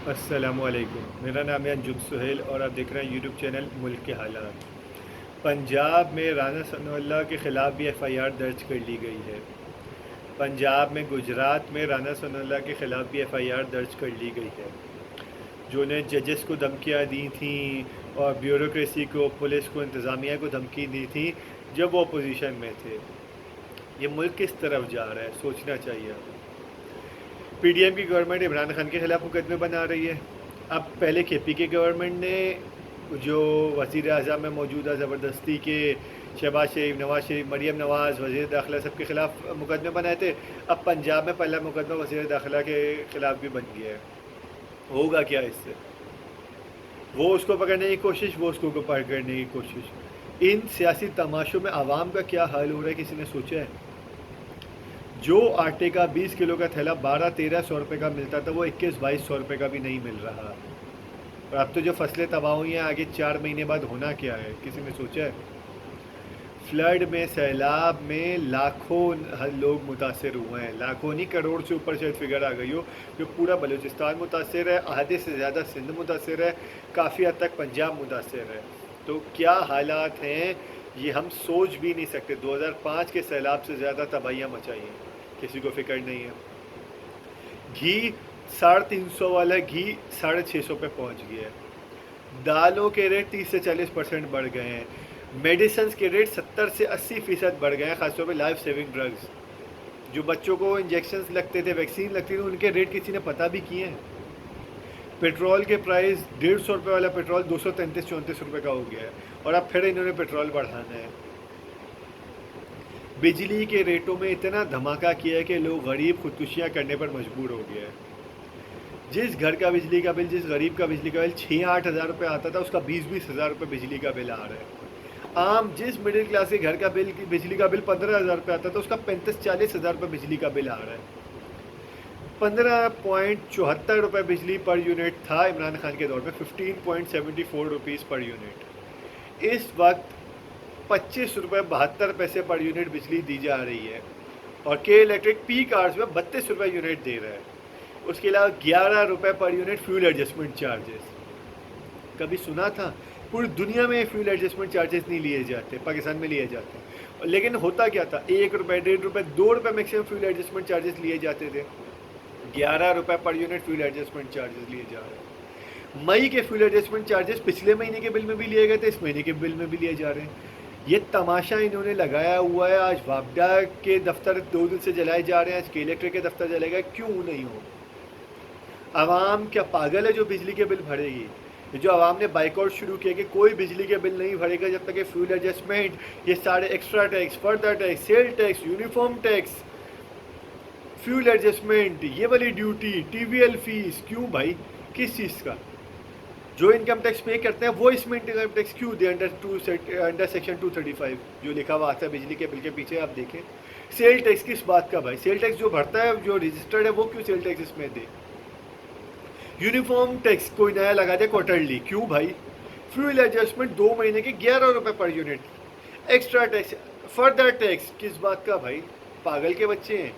अस्सलामुअलैकुम। मेरा नाम है अंजुम सुहेल और आप देख रहे हैं यूट्यूब चैनल मुल्क के हालात। पंजाब में राना सनाउल्लाह के ख़िलाफ़ भी एफ़आईआर दर्ज कर ली गई है। पंजाब में, गुजरात में राना सनाउल्लाह के ख़िलाफ़ भी एफ़आईआर दर्ज कर ली गई है। जो ने जजेस को धमकियाँ दी थी और ब्यूरोक्रेसी को, पुलिस को, इंतज़ामिया को धमकी दी थी जब वो अपोजिशन में थे। ये मुल्क किस तरफ जा रहा है, सोचना चाहिए। पीडीएम की गवर्नमेंट इमरान खान के खिलाफ मुकदमे बना रही है। अब पहले केपी की गवर्नमेंट ने जो वज़ीर अज़म में मौजूदा ज़बरदस्ती के शहबाज शरीफ, नवाज शरीफ, मरीम नवाज़, वज़ीर दाखिला सबके खिलाफ मुकदमे बनाए थे। अब पंजाब में पहला मुकदमा वज़ीर दाखिला के खिलाफ भी बन गया है। होगा क्या इससे? वो उसको पकड़ने की कोशिश, वो उसको पकड़ने की कोशिश। इन सियासी तमाशों में आवाम का क्या हाल हो रहा है, किसी ने सोचा है? जो आटे का 20 किलो का थैला 12-13 सौ रुपये का मिलता था, वो 21-22 सौ रुपये का भी नहीं मिल रहा। और अब तो जो फसलें तबाह हुई हैं, आगे 4 महीने बाद होना क्या है, किसी ने सोचा है? फ्लड में, सैलाब में लाखों लोग मुतासर हुए हैं। लाखों नहीं, करोड़ से ऊपर शायद फिगर आ गई हो। जो पूरा बलूचिस्तान मुतासर है, आधे से ज़्यादा सिंध मुतासर है, काफ़ी हद तक पंजाब मुतासर है। तो क्या हालात हैं, ये हम सोच भी नहीं सकते। 2005 के सैलाब से ज़्यादा तबाहियाँ मचाई हैं, किसी को फिक्र नहीं है। घी 350 वाला घी 650 पे पहुंच गया है। दालों के रेट 30 से 40% बढ़ गए हैं। मेडिसिन के रेट 70 से 80% बढ़ गए हैं, खासतौर पे लाइफ सेविंग ड्रग्स। जो बच्चों को इंजेक्शन लगते थे, वैक्सीन लगती थी, उनके रेट किसी ने पता भी किए हैं। पेट्रोल के प्राइस 150 रुपये वाला पेट्रोल 233-34 रुपये का हो गया है, और अब फिर इन्होंने पेट्रोल बढ़ाना है। बिजली के रेटों में इतना धमाका किया है कि लोग गरीब खुदकुशियाँ करने पर मजबूर हो गए हैं। जिस घर का बिजली का बिल, जिस गरीब का बिजली का बिल 6-8 हज़ार रुपये आता था, उसका 20-20 हज़ार रुपये बिजली का बिल आ रहा है। आम जिस मिडिल क्लास के घर का बिल, बिजली का बिल 15 हज़ार रुपये आता था, उसका 35-40 हज़ार रुपये बिजली का बिल आ रहा है। 15.74 रुपये बिजली पर यूनिट था इमरान खान के दौर में, 15.74 रुपीज़ पर यूनिट। इस वक्त 25 रुपये 72 पैसे पर यूनिट बिजली दी जा रही है, और के इलेक्ट्रिक पीक आवर्स में 32 रुपये यूनिट दे रहा है। उसके अलावा 11 रुपये per unit fuel adjustment charges. कभी सुना था? पूरी दुनिया में फ्यूल एडजस्टमेंट चार्जेस नहीं लिए जाते, पाकिस्तान में लिए जाते हैं। लेकिन होता क्या था, 1 रुपये, 1.5 रुपये, 2 रुपये मैक्सिमम फ्यूल एडजस्टमेंट चार्जेस लिए जाते थे। 11 रुपये per unit fuel adjustment charges लिए जा रहे हैं। मई के फ्यूल एडजस्टमेंट चार्जेस पिछले महीने के बिल में भी लिए गए थे, इस महीने के बिल में भी लिए जा रहे हैं। ये तमाशा इन्होंने लगाया हुआ है। आज वापडा के दफ्तर 2 दिन से जलाए जा रहे हैं, आज के इलेक्ट्रिक के दफ्तर जलाए गए। क्यों नहीं हो? आवाम क्या पागल है जो बिजली के बिल भरेगी? जो आवाम ने बाइकआउट शुरू किया कि कोई बिजली के बिल नहीं भरेगा जब तक ये फ्यूल एडजस्टमेंट, ये सारे extra tax, further tax, sale tax, uniform tax, fuel adjustment, ये वाली ड्यूटी, टीवीएल फीस, क्यों भाई? किस चीज़ का? जो इनकम टैक्स पे करते हैं वो इसमें इनकम टैक्स क्यों दे? अंडर सेक्शन 235 जो लिखा हुआ आता है बिजली के बिल के पीछे, आप देखें। सेल टैक्स किस बात का भाई? सेल टैक्स जो भरता है, जो रजिस्टर्ड है, वो क्यों सेल टैक्स इसमें दे? यूनिफॉर्म टैक्स कोई नया लगा दे क्वार्टरली, क्यों भाई? फ्यूल एडजस्टमेंट 2 महीने के 11 रुपये per unit. Extra tax, further tax, किस बात का भाई? पागल के बच्चे हैं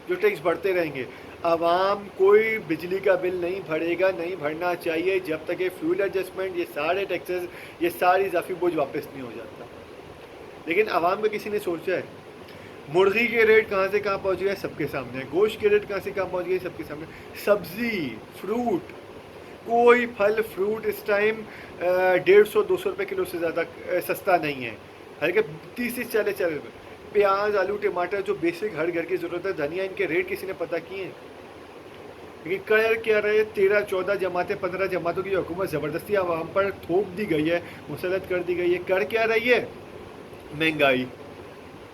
जो टैक्स बढ़ते रहेंगे। आवाम कोई बिजली का बिल नहीं भरेगा, नहीं भरना चाहिए जब तक ये फ्यूल एडजस्टमेंट, ये सारे टैक्सेस, ये सारी इजाफी बोझ वापस नहीं हो जाता। लेकिन आवाम का किसी ने सोचा है? मुर्गी के रेट कहाँ से कहाँ पहुँच गए, सबके सामने है। गोश्त के रेट कहाँ से कहाँ पहुँच गए, सबके सामने। सब्जी, फ्रूट, कोई फल फ्रूट इस टाइम 150-200 रुपये किलो से ज़्यादा सस्ता नहीं है। हल्के 30 से 40 रुपये। प्याज, आलू, टमाटर, जो बेसिक हर घर की ज़रूरत है, धनिया, इनके रेट किसी ने पता किए हैं? लेकिन कर क्या रहे? 13-14 जमातें, 15 जमातों की जो हुकूमत ज़बरदस्ती आवाम पर थोप दी गई है, मुसलत कर दी गई है, कर क्या रही है? महंगाई।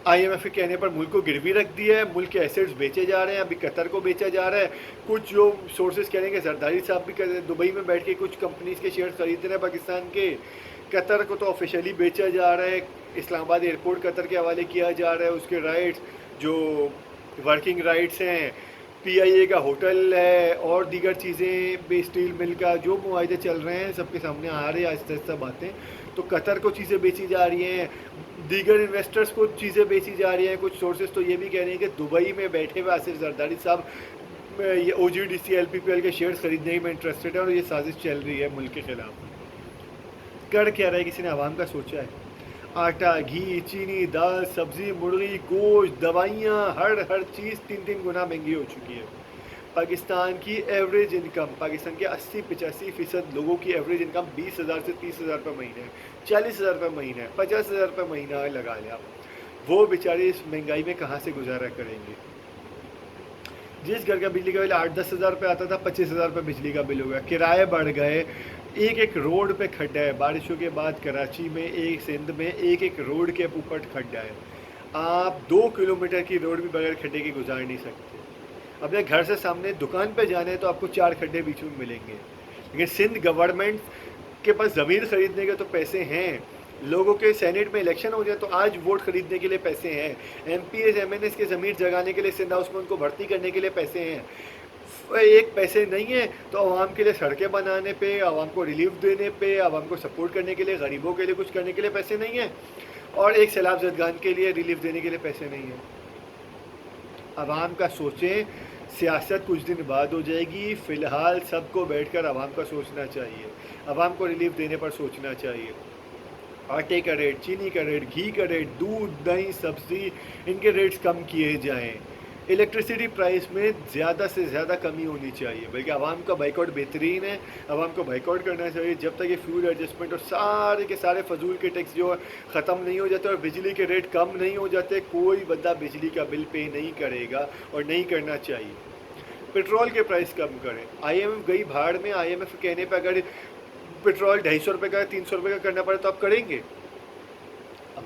IMF के कहने पर मुल्क को गिरवी रख दिया है, मुल्क के एसेट्स बेचे जा रहे हैं, अभी कतर को बेचा जा रहा है। कुछ जो सोर्सेज कह रहे हैं कि जरदारी साहब भी कर रहे हैं, दुबई में बैठ के कुछ कंपनीज के शेयर खरीद रहे हैं पाकिस्तान के। कतर को तो ऑफिशियली बेचा जा रहा है, इस्लामाबाद एयरपोर्ट कतर के हवाले किया जा रहा है, उसके राइट्स जो वर्किंग राइट्स हैं, PIA का होटल है, और दीगर चीज़ें, बे स्टील मिल का जो मुआहदे चल रहे हैं, सबके सामने आ रहे हैं आहिस्ता आहिस्ता बातें। तो कतर को चीज़ें बेची जा रही हैं, दीगर इन्वेस्टर्स को चीज़ें बेची जा रही हैं। कुछ सोर्सेज तो ये भी कह रहे हैं कि दुबई में बैठे हुए आसिफ जरदारी साहब ये OGDC LPPL के शेयर्स खरीदने में इंटरेस्टेड है और ये साजिश चल रही है मुल्क के खिलाफ। कर क्या रहा है, किसी ने आवाम का सोचा है? आटा, घी, चीनी, दाल, सब्जी, मुर्गी, गोश्त, दवाइयाँ, हर चीज़ 3-3 गुना महंगी हो चुकी है। पाकिस्तान की एवरेज इनकम, पाकिस्तान के 80-85% लोगों की एवरेज इनकम 20,000 से 30,000 रुपये महीने है, 40,000 रुपये महीना है, 50,000 रुपये महीना लगा लिया। वो बेचारे इस महंगाई में कहाँ से गुजारा करेंगे? जिस घर का बिजली का बिल 8-10 हज़ार रुपये आता था, 25,000 रुपये बिजली का बिल हो गया। किराए बढ़ गए, एक रोड पे खड्डा है। बारिशों के बाद कराची में, एक सिंध में एक रोड के ऊपर खड्डा है। आप 2 किलोमीटर की रोड भी बगैर खड्डे के गुजार नहीं सकते। अपने घर से सामने दुकान पे जाना है तो आपको 4 खड्डे बीच में मिलेंगे। लेकिन सिंध गवर्नमेंट के पास ज़मीन खरीदने के तो पैसे हैं, लोगों के सेनेट में इलेक्शन हो जाए तो आज वोट खरीदने के लिए पैसे हैं, MPs MNs के ज़मीर जगाने के लिए, सिंध हाउस में उनको भर्ती करने के लिए पैसे हैं। एक पैसे नहीं है तो आवाम के लिए सड़कें बनाने पे, आवाम को रिलीफ देने पे, आवाम को सपोर्ट करने के लिए, गरीबों के लिए कुछ करने के लिए पैसे नहीं है, और एक सैलाब ज़दगान के लिए रिलीफ देने के लिए पैसे नहीं है। आवाम का सोचें, सियासत कुछ दिन बाद हो जाएगी। फ़िलहाल सबको बैठकर आवाम का सोचना चाहिए, आवाम को रिलीफ देने पर सोचना चाहिए। आटे का रेट, चीनी का रेट, घी का रेट, दूध, दही, सब्ज़ी, इनके रेट्स कम किए जाएं। इलेक्ट्रिसिटी प्राइस में ज़्यादा से ज़्यादा कमी होनी चाहिए। बल्कि आवाम का बाइकआउट बेहतरीन है, आवाम को बाइकआउट करना चाहिए जब तक ये फ्यूल एडजस्टमेंट और सारे के सारे फजूल के टैक्स जो ख़त्म नहीं हो जाते और बिजली के रेट कम नहीं हो जाते। कोई बंदा बिजली का बिल पे नहीं करेगा और नहीं करना चाहिए। पेट्रोल के प्राइस कम करें। IMF गई भाड़ में, IMF कहने पर अगर पेट्रोल 250 रुपये का, 300 रुपये का करना पड़े तो आप करेंगे?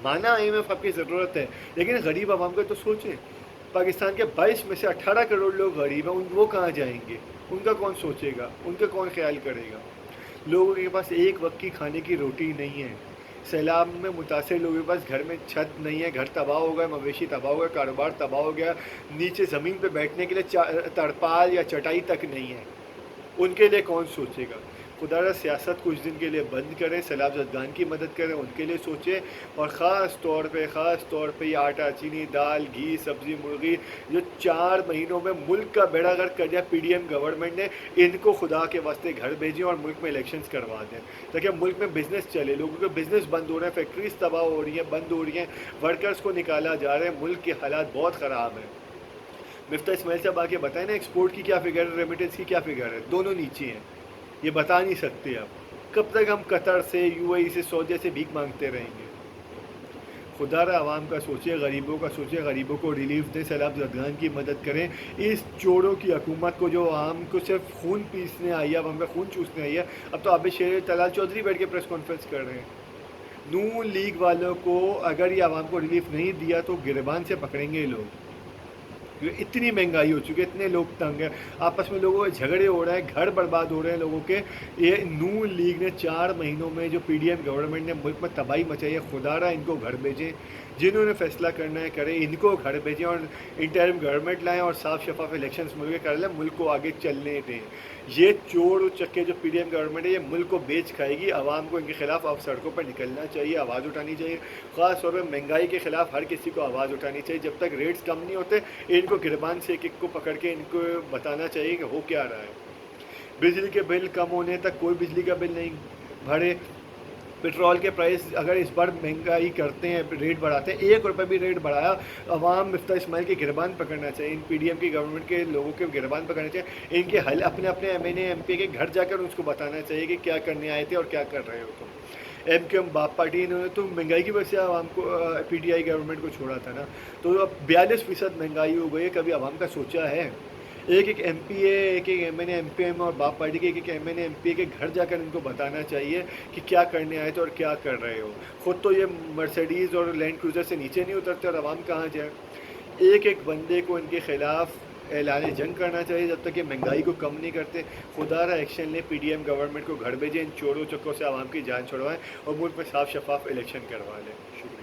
माना IMF आपकी ज़रूरत है, लेकिन गरीब आवाम का तो सोचें। पाकिस्तान के 22 में से 18 करोड़ लोग गरीब हैं, वो कहाँ जाएंगे? उनका कौन सोचेगा? उनका कौन ख्याल करेगा? लोगों के पास एक वक्त की खाने की रोटी नहीं है। सैलाब में मुतासिर लोगों के पास घर में छत नहीं है, घर तबाह हो गया, मवेशी तबाह हो गया, कारोबार तबाह हो गया, नीचे ज़मीन पे बैठने के लिए तरपाल या चटाई तक नहीं है। उनके लिए कौन सोचेगा? खुदा सियासत कुछ दिन के लिए बंद करें, सैलाब ज़दगान की मदद करें, उनके लिए सोचें। और ख़ास तौर पे ये आटा, चीनी, दाल, घी, सब्ज़ी, मुर्गी जो 4 महीनों में मुल्क का बेड़ा गर्क कर दिया PDM गवर्नमेंट ने, इनको खुदा के वास्ते घर भेजें और मुल्क में इलेक्शंस करवा दें ताकि मुल्क में बिज़नेस चले। लोगों के बिज़नेस बंद हो रहे हैं, फैक्ट्रीज तबाह हो रही हैं, बंद हो रही हैं, वर्कर्स को निकाला जा रहा है। मुल्क के हालात बहुत ख़राब हैं। मिफ्ता इस्माइल साहब आके बताएं ना, एक्सपोर्ट की क्या फ़िगर है, रेमिटेंस की क्या फ़िगर है? दोनों नीचे हैं, ये बता नहीं सकते आप। कब तक हम कतर से, UAE से, सऊदी से भीख मांगते रहेंगे? खुदा आवाम का सोचिए, गरीबों का सोचिए, गरीबों को रिलीफ दें, सैलाब ज़दगान की मदद करें। इस चोरों की हुकूमत को जो आवाम को सिर्फ खून पीसने आई है, अब हमें खून चूसने आई है। अब तो आबिद शेर तलाल चौधरी बैठ के प्रेस कॉन्फ्रेंस कर रहे हैं। नून लीग वालों को अगर ये आवाम को रिलीफ नहीं दिया तो गिरबान से पकड़ेंगे ये लोग। इतनी महंगाई हो चुकी है, इतने लोग तंग हैं, आपस में लोगों के झगड़े हो रहे हैं, घर बर्बाद हो रहे हैं लोगों के। ये नून लीग ने 4 महीनों में जो PDM गवर्नमेंट ने मुल्क में तबाही मचाई है, खुदारा इनको घर भेजें। जिन्होंने फैसला करना है करें, इनको घर भेजें और इंटरिम गवर्नमेंट लाएं और साफ शफाफ इलेक्शंस मुल्क के कर लें, मुल्क को आगे चलने दें। ये चोर चक्के जो PDM गवर्नमेंट है, ये मुल्क को बेच खाएगी। आवाम को इनके खिलाफ अब सड़कों पर निकलना चाहिए, आवाज़ उठानी चाहिए। ख़ास तौर पर महंगाई के खिलाफ हर किसी को आवाज़ उठानी चाहिए। जब तक रेट्स कम नहीं होते, इनको गिरबान से एक को पकड़ के इनको बताना चाहिए कि हो क्या रहा है। बिजली के बिल कम होने तक कोई बिजली का बिल नहीं भरे। पेट्रोल के प्राइस अगर इस बार महंगाई करते हैं, रेट बढ़ाते हैं, 1 रुपये भी रेट बढ़ाया, अवाम मिफ्ता इस्माइल के गिरबान पकड़ना चाहिए। इन PDM की गवर्नमेंट के लोगों के गिरबान पकड़ना चाहिए। इनके हल अपने अपने MNA MP के घर जाकर उसको बताना चाहिए कि क्या करने आए थे और क्या कर रहे हो तुम। MQM बाप पार्टी इन्होंने तो महंगाई की वजह से आवाम को PTI गवर्नमेंट को छोड़ा था ना, तो अब 42% महंगाई हो गई है। कभी आवाम का सोचा है? एक MPA, एक MNA MPM और बाप पार्टी के एक MNA MPA के घर जाकर इनको बताना चाहिए कि क्या करने आए थे और क्या कर रहे हो। ख़ुद तो ये मर्सिडीज़ और लैंड क्रूज़र से नीचे नहीं उतरते और आवाम कहाँ जाए। एक बंदे को इनके ख़िलाफ़ ऐलान जंग करना चाहिए जब तक ये महंगाई को कम नहीं करते। खुदारा एक्शन ले, PDM गवर्नमेंट को घर भेजें, इन चोरों चक्कों से आवाम की जान छुड़वाएँ और मुल्क में साफ शफाफ इलेक्शन करवा लें। शुक्रिया।